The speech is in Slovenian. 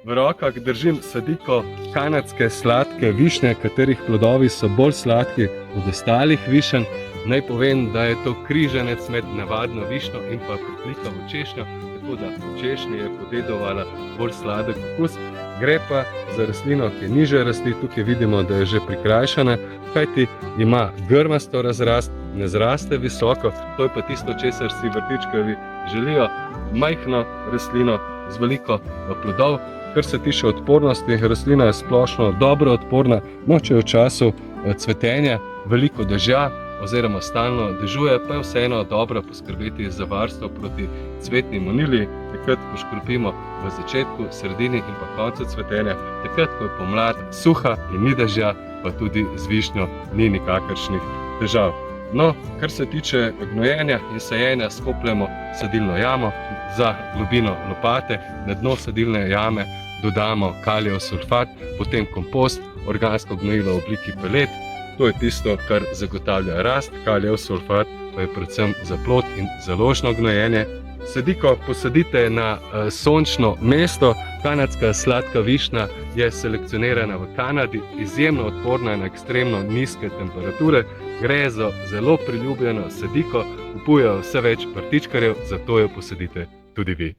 V rokah držim sadiko kanadske sladke višnje, katerih plodovi so bolj sladki od ostalih višenj. Naj povem, da je to križanec med navadno višnjo in pa priklikavo češnjo, tako da v češnji je podedovala bolj sladek okus. Gre pa za rastlino, ki je nižje rasti, tukaj vidimo, da je že prikrajšana, kajti ima grmasto razrast, ne zraste visoko, to je pa tisto, česar si vrtičkarji želijo, majhno rastlino z veliko plodov. Kar se tiče odpornosti, rastlina je splošno dobro odporna, če je v času cvetenja veliko dežja oziroma stalno dežuje, pa je vseeno dobro poskrbeti za varstvo proti cvetni moniliji, takrat poškropimo v začetku, sredini in pa koncu cvetenja, takrat, ko je pomlad suha in ni dežja, pa tudi z višnjo ni nikakršnih težav. No, kar se tiče gnojenja in sajenja, skopljemo sadilno jamo za globino lopate, na dno sadilne jame dodamo kalijev sulfat, potem kompost, organsko gnojilo v obliki pelet. To je tisto, kar zagotavlja rast, kalijev sulfat pa je predvsem za plod in založno gnojenje. Sadiko posadite na sončno mesto. Kanadska sladka višnja je selekcionirana v Kanadi, izjemno odporna na ekstremno nizke temperature. Gre za zelo priljubljeno sadiko, kupujejo vse več vrtičkarjev, zato jo posadite tudi vi.